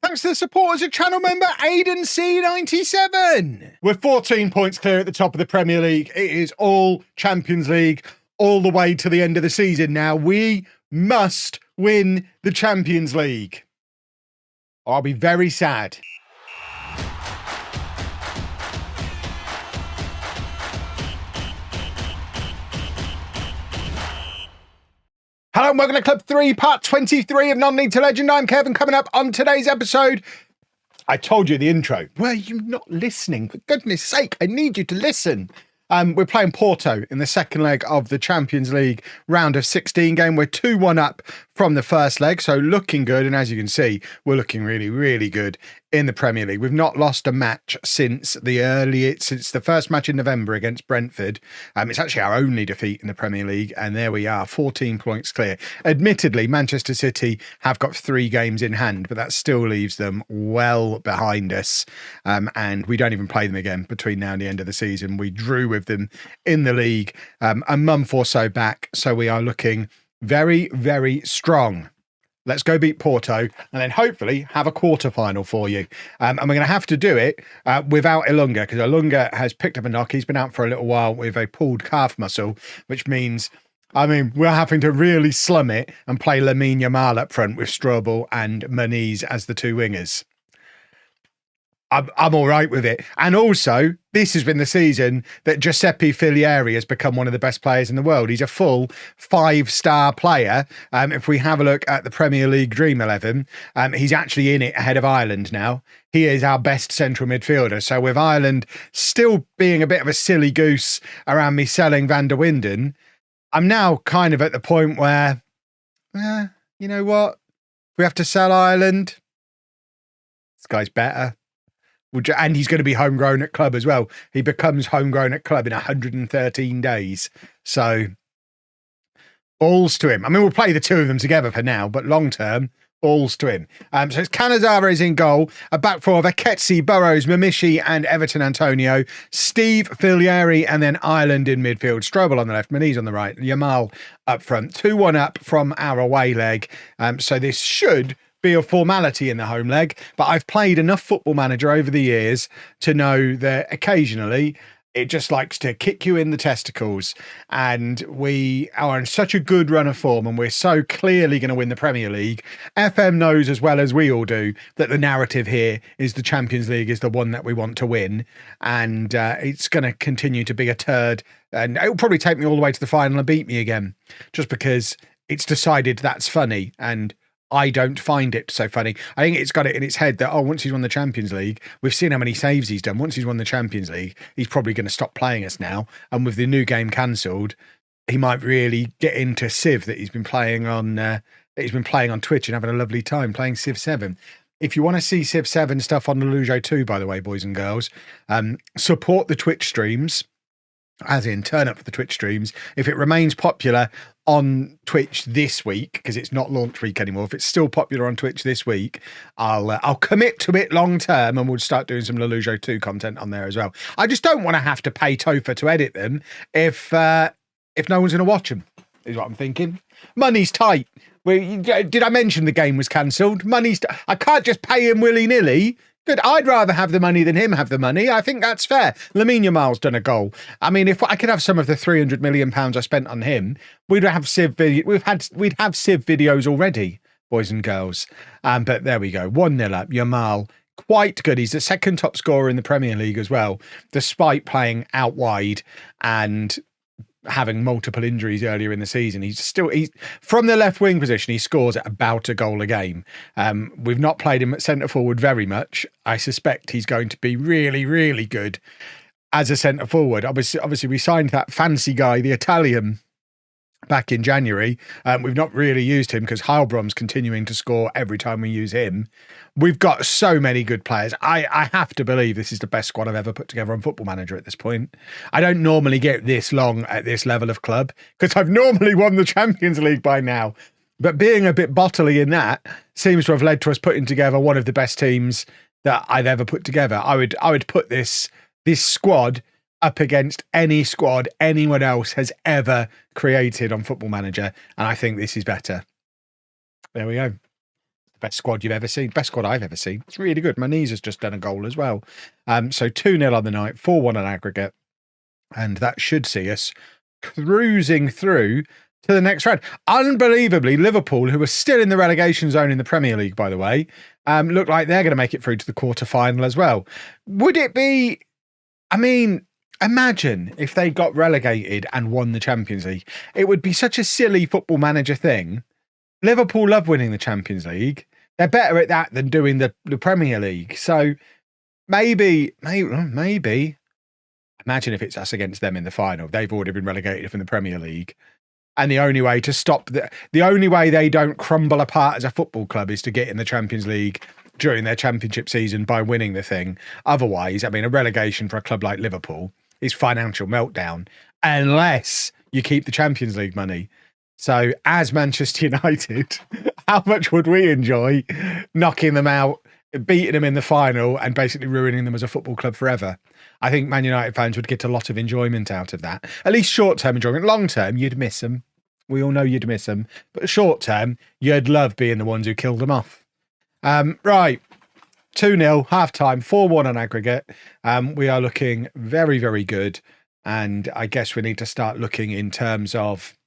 Thanks to the support as a channel member, Aidan C97. We're 14 points clear at the top of the Premier League. It is all Champions League all the way to the end of the season now. We must win the Champions League. I'll be very sad. Hello and welcome to Club 3, part 23 of Non-League to Legend. I'm Kevin. Coming up on today's episode, I told you the intro. Were you not listening? For goodness sake, I need you to listen. We're playing Porto in the second leg of the Champions League round of 16 game. We're 2-1 up from the first leg, so looking good. And as you can see, we're looking really, really good in the Premier League. We've not lost a match since the first match in November against Brentford. It's actually our only defeat in the Premier League, and there we are, 14 points clear. Admittedly, Manchester City have got 3 games in hand, but that still leaves them well behind us, and we don't even play them again between now and the end of the season. We drew with them in the league a month or so back, so we are looking very, very strong. Let's go beat Porto and then hopefully have a quarterfinal for you. And we're going to have to do it without Ilunga, because Ilunga has picked up a knock. He's been out for a little while with a pulled calf muscle, which means, we're having to really slum it and play Lamine Yamal up front with Strobel and Muniz as the 2 wingers. I'm all right with it. And also, this has been the season that Giuseppe Filieri has become one of the best players in the world. He's a full 5-star player. If we have a look at the Premier League Dream 11, he's actually in it ahead of Ireland now. He is our best central midfielder. So with Ireland still being a bit of a silly goose around me selling Van der Winden, I'm now kind of at the point where, you know what? We have to sell Ireland. This guy's better. And he's going to be homegrown at club as well. He becomes homegrown at club in 113 days. So, balls to him. We'll play the 2 of them together for now, but long term, balls to him. So it's Cannizaro is in goal. A back 4 of Eketsi, Burrows, Mamishi and Everton Antonio. Steve Filieri and then Ireland in midfield. Strobel on the left, Muniz on the right. Yamal up front. 2-1 up from our away leg. So this should be a formality in the home leg, but I've played enough Football Manager over the years to know that occasionally it just likes to kick you in the testicles, and we are in such a good run of form and we're so clearly going to win the Premier League. FM knows as well as we all do that the narrative here is the Champions League is the one that we want to win, and it's going to continue to be a turd, and it'll probably take me all the way to the final and beat me again, just because it's decided that's funny, and I don't find it so funny. I think it's got it in its head that, once he's won the Champions League, we've seen how many saves he's done. Once he's won the Champions League, he's probably going to stop playing us now. And with the new game cancelled, he might really get into Civ that he's been playing on Twitch and having a lovely time playing Civ 7. If you want to see Civ 7 stuff on LOLLUJO 2, by the way, boys and girls, support the Twitch streams. As in, turn up for the Twitch streams. If it remains popular on Twitch this week, because it's not launch week anymore, if it's still popular on Twitch this week, I'll commit to it long term, and we'll start doing some LOLLUJO 2 content on there as well. I just don't want to have to pay Topher to edit them if no one's going to watch them, is what I'm thinking. Money's tight. Did I mention the game was cancelled? I can't just pay him willy-nilly. Good. I'd rather have the money than him have the money. I think that's fair. Lamine Yamal's done a goal. If I could have some of the £300 million I spent on him, we'd have Civ videos already, boys and girls. But there we go. 1-0 up. Yamal, quite good. He's the second top scorer in the Premier League as well, despite playing out wide and having multiple injuries earlier in the season. He's from the left wing position, he scores at about a goal a game. We've not played him at centre forward very much. I suspect he's going to be really, really good as a centre forward. Obviously we signed that fancy guy, the Italian, back in January. We've not really used him because Heilbronn's continuing to score every time we use him. We've got so many good players. I have to believe this is the best squad I've ever put together on Football Manager at this point. I don't normally get this long at this level of club because I've normally won the Champions League by now. But being a bit bottly in that seems to have led to us putting together one of the best teams that I've ever put together. I would put this squad up against any squad anyone else has ever created on Football Manager, and I think this is better. There we go. Best squad you've ever seen. Best squad I've ever seen. It's really good. Maniz has just done a goal as well. So 2-0 on the night, 4-1 on aggregate. And that should see us cruising through to the next round. Unbelievably, Liverpool, who are still in the relegation zone in the Premier League, by the way, look like they're going to make it through to the quarter-final as well. Would it be... I mean, imagine if they got relegated and won the Champions League. It would be such a silly football manager thing. Liverpool love winning the Champions League. They're better at that than doing the Premier League. So maybe... Imagine if it's us against them in the final. They've already been relegated from the Premier League. And the only way to stop the only way they don't crumble apart as a football club is to get in the Champions League during their championship season by winning the thing. Otherwise, I mean, a relegation for a club like Liverpool is financial meltdown unless you keep the Champions League money. So as Manchester United, how much would we enjoy knocking them out, beating them in the final and basically ruining them as a football club forever? I think Man United fans would get a lot of enjoyment out of that. At least short-term enjoyment. Long-term, you'd miss them. We all know you'd miss them. But short-term, you'd love being the ones who killed them off. Right. 2-0, half-time, 4-1 on aggregate. We are looking very, very good. And I guess we need to start looking in terms of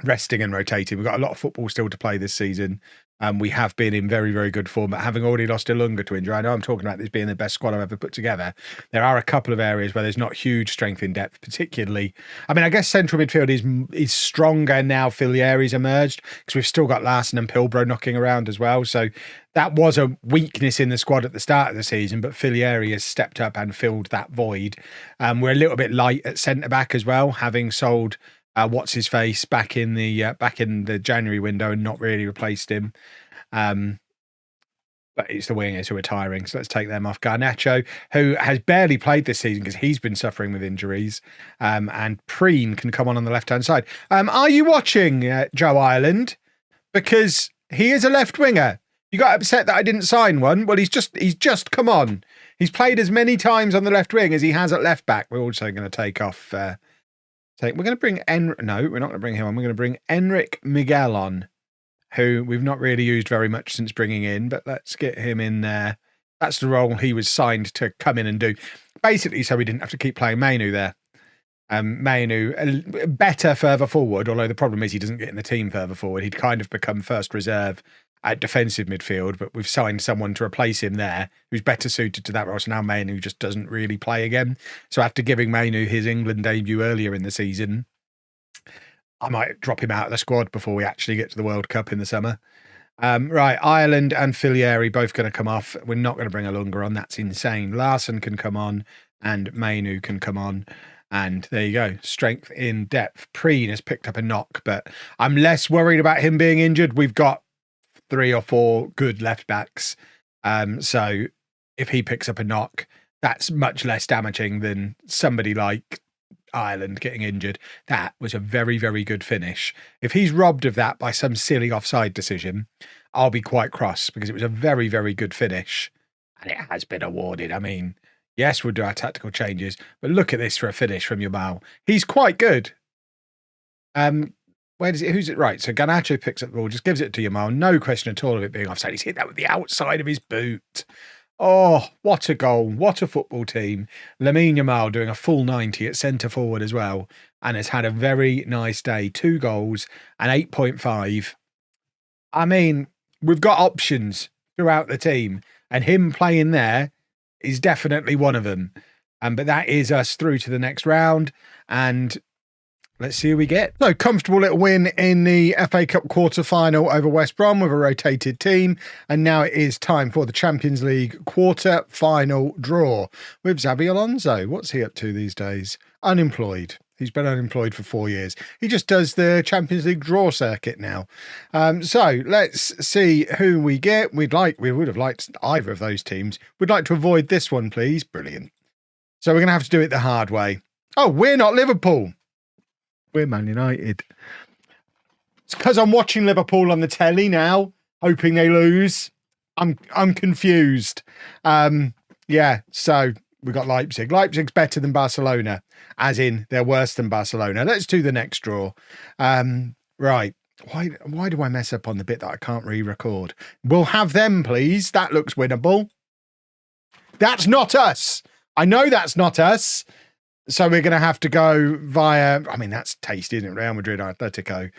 resting and rotating. We've got a lot of football still to play this season. We have been in very, very good form, but having already lost Eluded to injury, I know I'm talking about this being the best squad I've ever put together. There are a couple of areas where there's not huge strength in depth, particularly. I mean, I guess central midfield is stronger now. Filieri's emerged because we've still got Larson and Pilbro knocking around as well. So that was a weakness in the squad at the start of the season, but Filieri has stepped up and filled that void. We're a little bit light at centre back as well, having sold what's his face back in the January window and not really replaced him. But it's the wingers who are tiring, so let's take them off. Garnacho, who has barely played this season because he's been suffering with injuries, and Preen can come on the left-hand side. Are you watching Joe Ireland? Because he is a left winger. You got upset that I didn't sign one. Well, he's just come on. He's played as many times on the left wing as he has at left back. We're also going to take off. We're going to bring no, we're not going to bring him on. We're going to bring Enric Miguel on, who we've not really used very much since bringing in, but let's get him in there. That's the role he was signed to come in and do. Basically, so we didn't have to keep playing Mainu there. Mainu, better further forward, although the problem is he doesn't get in the team further forward. He'd kind of become first reserve at defensive midfield, but we've signed someone to replace him there who's better suited to that role. So now Mainu just doesn't really play again. So after giving Mainu his England debut earlier in the season, I might drop him out of the squad before we actually get to the World Cup in the summer. Right, Ireland and Filieri both going to come off. We're not going to bring Alunga on. That's insane. Larson can come on and Mainu can come on. And there you go. Strength in depth. Preen has picked up a knock, but I'm less worried about him being injured. We've got 3 or 4 good left backs. So if he picks up a knock, that's much less damaging than somebody like Ireland getting injured. That was a very, very good finish. If he's robbed of that by some silly offside decision, I'll be quite cross because it was a very, very good finish and it has been awarded. I mean, yes, we'll do our tactical changes, but look at this for a finish from Yamal. He's quite good. Who's it? Right, so Garnacho picks up the ball, just gives it to Yamal. No question at all of it being offside. He's hit that with the outside of his boot. Oh, what a goal. What a football team. Lamine Yamal doing a full 90 at centre forward as well. And has had a very nice day. 2 goals and 8.5. I mean, we've got options throughout the team. And him playing there is definitely one of them. But that is us through to the next round. And let's see who we get. So, comfortable little win in the FA Cup quarter-final over West Brom with a rotated team. And now it is time for the Champions League quarter-final draw with Xabi Alonso. What's he up to these days? Unemployed. He's been unemployed for 4 years. He just does the Champions League draw circuit now. So, let's see who we get. We would have liked either of those teams. We'd like to avoid this one, please. Brilliant. So, we're going to have to do it the hard way. Oh, we're not Liverpool. We're Man United. It's because I'm watching Liverpool on the telly now, hoping they lose. I'm confused. Yeah, so we've got Leipzig. Leipzig's better than Barcelona, as in they're worse than Barcelona. Let's do the next draw. Right, Why do I mess up on the bit that I can't re-record? We'll have them, please. That looks winnable. That's not us. I know that's not us. So we're going to have to go via, I mean, that's tasty, isn't it? Real Madrid, Atletico.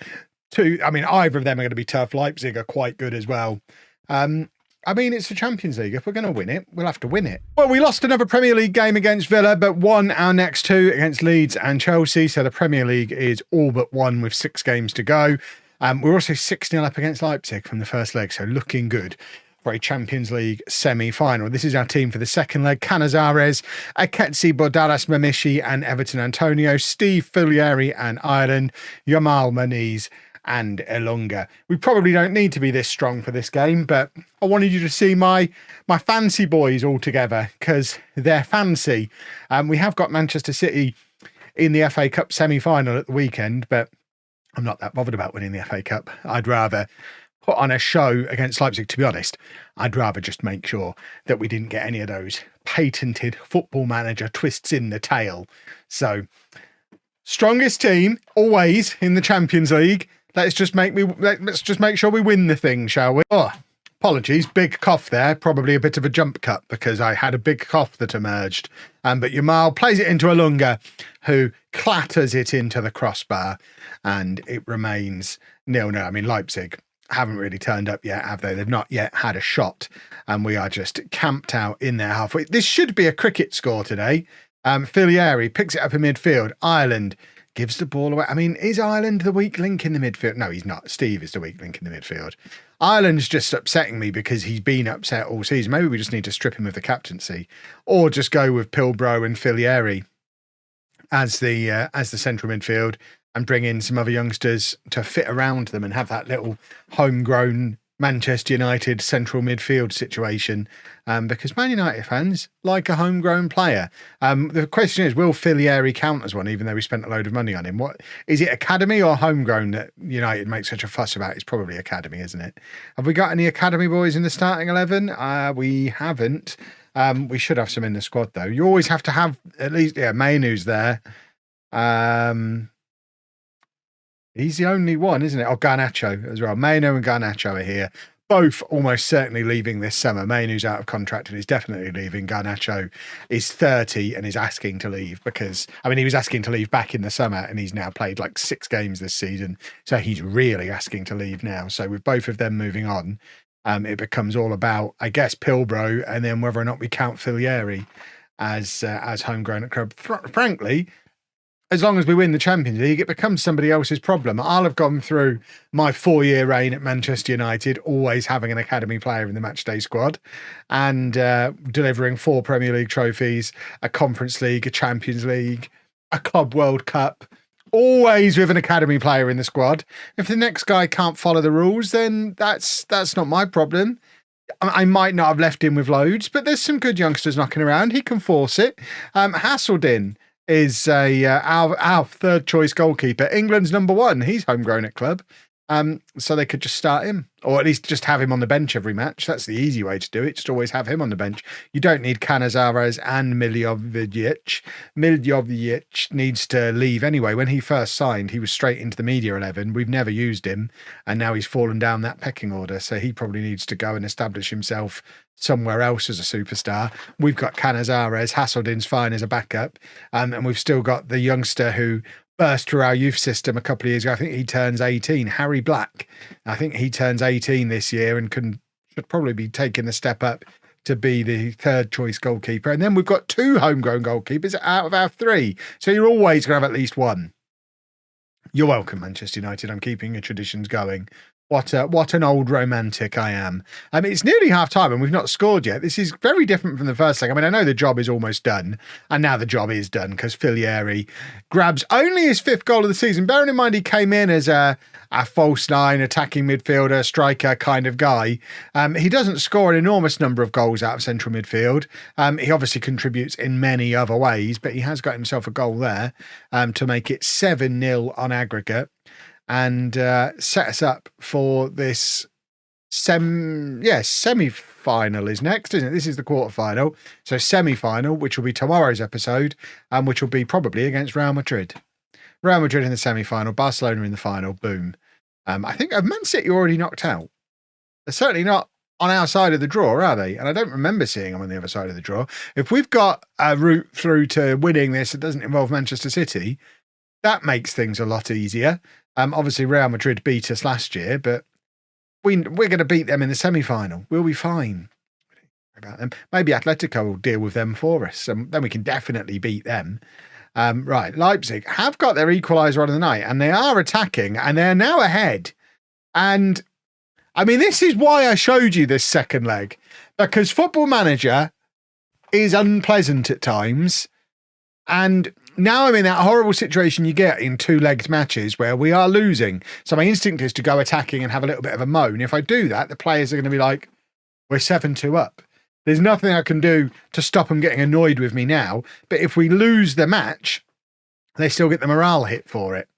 Either of them are going to be tough. Leipzig are quite good as well. I mean, it's the Champions League. If we're going to win it, we'll have to win it. Well, we lost another Premier League game against Villa, but won our next two against Leeds and Chelsea. So the Premier League is all but won with 6 games to go. We're also 6-0 up against Leipzig from the first leg, so looking good for a Champions League semi-final. This is our team for the second leg. Canizares, Aketsi, Bordalas, Mamishi and Everton Antonio, Steve Filieri and Ireland, Yamal Maniz and Elunga. We probably don't need to be this strong for this game, but I wanted you to see my fancy boys all together because they're fancy. We have got Manchester City in the FA Cup semi-final at the weekend, but I'm not that bothered about winning the FA Cup. I'd rather put on a show against Leipzig, to be honest. I'd rather just make sure that we didn't get any of those patented Football Manager twists in the tail. So, strongest team, always, in the Champions League. Let's just make sure we win the thing, shall we? Oh, apologies, big cough there. Probably a bit of a jump cut because I had a big cough that emerged. But Yamal plays it into Elunga, who clatters it into the crossbar, and it remains 0-0. I mean, Leipzig haven't really turned up yet, have they? They've not yet had a shot, and we are just camped out in there halfway. This should be a cricket score today. Filieri picks it up in midfield. Ireland gives the ball away. I mean, is Ireland the weak link in the midfield? No, he's not. Steve is the weak link in the midfield. Ireland's just upsetting me because he's been upset all season. Maybe we just need to strip him of the captaincy, or just go with Pilbro and Filieri as the central midfield and bring in some other youngsters to fit around them and have that little homegrown Manchester United central midfield situation, because Man United fans like a homegrown player. The question is, will Filieri count as one, even though we spent a load of money on him? What is it, academy or homegrown that United makes such a fuss about? It's probably academy, isn't it? Have we got any academy boys in the starting 11? We haven't. We should have some in the squad though. You always have to have at least, Mainu's there. He's the only one, isn't it? Oh, Garnacho as well. Maino and Garnacho are here. Both almost certainly leaving this summer. Mainu's out of contract and is definitely leaving. Garnacho is 30 and is asking to leave because, I mean, he was asking to leave back in the summer and he's now played like 6 games this season. So he's really asking to leave now. So with both of them moving on, it becomes all about, I guess, Pilbro and then whether or not we count Filieri as homegrown at club. Frankly, as long as we win the Champions League, it becomes somebody else's problem. I'll have gone through my 4-year reign at Manchester United, always having an academy player in the matchday squad and delivering 4 Premier League trophies, a Conference League, a Champions League, a Club World Cup, always with an academy player in the squad. If the next guy can't follow the rules, then that's not my problem. I might not have left him with loads, but there's some good youngsters knocking around. He can force it. Haseldin is our third choice goalkeeper. England's number 1. He's homegrown at club. So they could just start him, or at least just have him on the bench every match. That's the easy way to do it. Just always have him on the bench. You don't need Canizares and Miljovic. Miljovic needs to leave anyway. When he first signed, he was straight into the media 11. We've never used him, and now he's fallen down that pecking order. So he probably needs to go and establish himself somewhere else as a superstar. We've got Canizares. Haseldin's fine as a backup. And we've still got the youngster who burst through our youth system a couple of years ago. I think he turns 18, Harry Black. I think he turns 18 this year and should probably be taking the step up to be the third choice goalkeeper. And then we've got 2 homegrown goalkeepers out of our 3. So you're always going to have at least one. You're welcome, Manchester United. I'm keeping your traditions going. What an old romantic I am. I mean, it's nearly half time and we've not scored yet. This is very different from the first leg. I mean, I know the job is almost done, and now the job is done because Filieri grabs only his 5th goal of the season. Bearing in mind he came in as a false 9, attacking midfielder, striker kind of guy. He doesn't score an enormous number of goals out of central midfield. He obviously contributes in many other ways, but he has got himself a goal there to make it 7-0 on aggregate. And set us up for this semi-final is next, isn't it? This is the quarterfinal. So semi-final, which will be tomorrow's episode, and which will be probably against Real Madrid. Real Madrid in the semi-final, Barcelona in the final, boom. I think have Man City already knocked out? They're certainly not on our side of the draw, are they? And I don't remember seeing them on the other side of the draw. If we've got a route through to winning this, it doesn't involve Manchester City. That makes things a lot easier. Obviously, Real Madrid beat us last year, but we're going to beat them in the semi-final. We'll be fine about them. Maybe Atletico will deal with them for us, and then we can definitely beat them. Right, Leipzig have got their equaliser on the night, and they are attacking, and they're now ahead. And I mean, this is why I showed you this second leg, because Football Manager is unpleasant at times. And now I'm in that horrible situation you get in two-legged matches where we are losing. So my instinct is to go attacking and have a little bit of a moan. If I do that, the players are going to be like, we're 7-2 up. There's nothing I can do to stop them getting annoyed with me now. But if we lose the match, they still get the morale hit for it.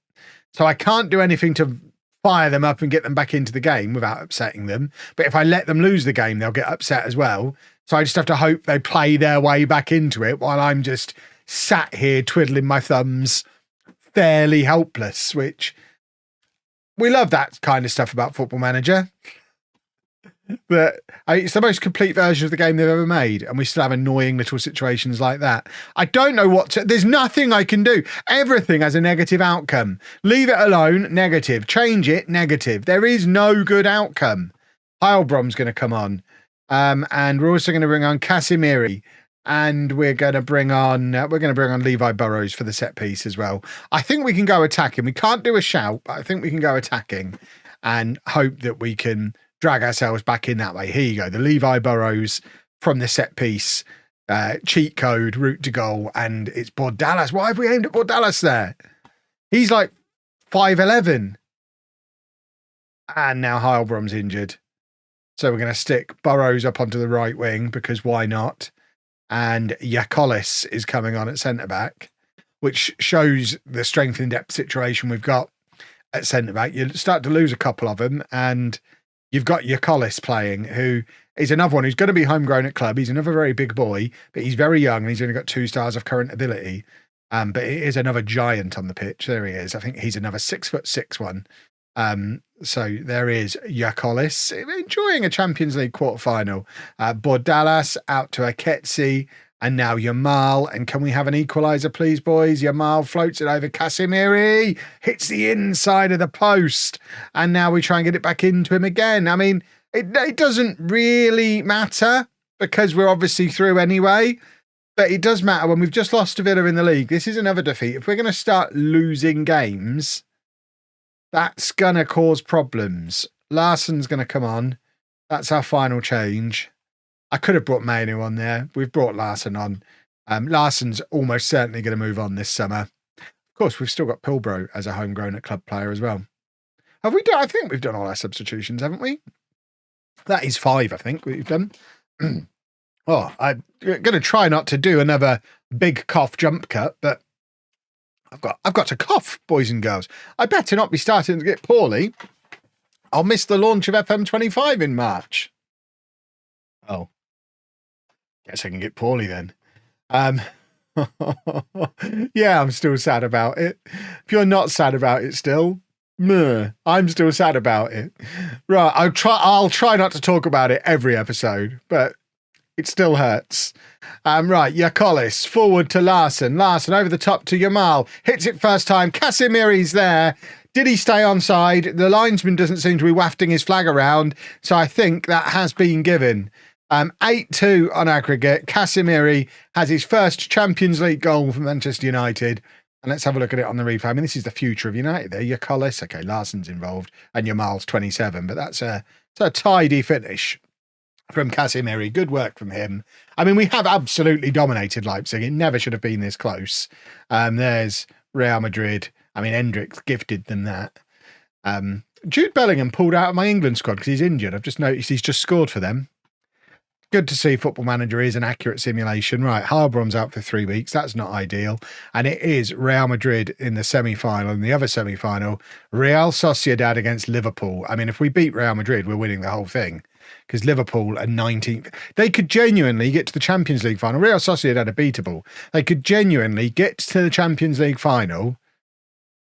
So I can't do anything to fire them up and get them back into the game without upsetting them. But if I let them lose the game, they'll get upset as well. So I just have to hope they play their way back into it while I'm just sat here twiddling my thumbs, fairly helpless, which we love that kind of stuff about Football Manager. But it's the most complete version of the game they've ever made, and we still have annoying little situations like that. I don't know what to... There's nothing I can do. Everything has a negative outcome. Leave it alone, negative. Change it, negative. There is no good outcome. Heilbronn's going to come on. And we're also going to bring on Casemiro. And we're going to bring on Levi Burrows for the set piece as well. I think we can go attacking. We can't do a shout, but I think we can go attacking and hope that we can drag ourselves back in that way. Here you go. The Levi Burrows from the set piece, cheat code, route to goal, and it's Bordalas. Why have we aimed at Bordalas there? He's like 5'11". And now Heilbronn's injured. So we're going to stick Burrows up onto the right wing because why not? And Yakolis is coming on at centre-back, which shows the strength and depth situation we've got at centre-back. You start to lose a couple of them, and you've got Yakolis playing, who is another one who's going to be homegrown at club. He's another very big boy, but he's very young, and he's only got 2 stars of current ability. But it is another giant on the pitch. There he is. I think he's another 6'6" one. So there is Yakolis enjoying a Champions League quarterfinal. Bordalas out to Aketsi, and now Yamal. And can we have an equaliser, please, boys? Yamal floats it over. Casemiro hits the inside of the post, and now we try and get it back into him again. I mean, it doesn't really matter because we're obviously through anyway. But it does matter when we've just lost to Villa in the league. This is another defeat. If we're going to start losing games, that's going to cause problems. Larsson's going to come on. That's our final change. I could have brought Mainu on there. We've brought Larsson on. Larsson's almost certainly going to move on this summer. Of course, we've still got Pilbro as a homegrown at club player as well. Have we done? I think we've done all our substitutions, haven't we? That is 5, I think, we've done. Oh, I'm going to try not to do another big cough jump cut, but I've got to cough, boys and girls. I better not be starting to get poorly. I'll miss the launch of FM25 in March. Oh, guess I can get poorly then. Yeah, I'm still sad about it. If you're not sad about it still, I'm still sad about it. Right, I'll try not to talk about it every episode, but it still hurts. Right, Yakolis forward to Larsson. Larsson over the top to Yamal. Hits it first time. Casemiro's there. Did he stay onside? The linesman doesn't seem to be wafting his flag around, so I think that has been given. 8-2 on aggregate. Casemiro has his first Champions League goal for Manchester United. And let's have a look at it on the replay. I mean, this is the future of United there. Yakolis, okay, Larsson's involved, and Yamal's 27, but that's a tidy finish from Casemiro. Good work from him. I mean, we have absolutely dominated Leipzig. It never should have been this close. There's Real Madrid. I mean, Hendricks gifted them that. Jude Bellingham pulled out of my England squad because he's injured. I've just noticed he's just scored for them. Good to see Football Manager is an accurate simulation. Right, Heilbronn's out for 3 weeks. That's not ideal. And it is Real Madrid in the semi-final. In the other semi-final, Real Sociedad against Liverpool. I mean, if we beat Real Madrid, we're winning the whole thing. Because Liverpool are 19th. They could genuinely get to the Champions League final. Real Sociedad are beatable. They could genuinely get to the Champions League final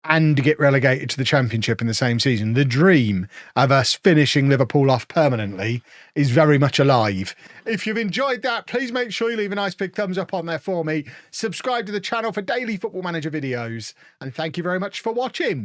and get relegated to the Championship in the same season. The dream of us finishing Liverpool off permanently is very much alive. If you've enjoyed that, please make sure you leave a nice big thumbs up on there for me. Subscribe to the channel for daily Football Manager videos. And thank you very much for watching.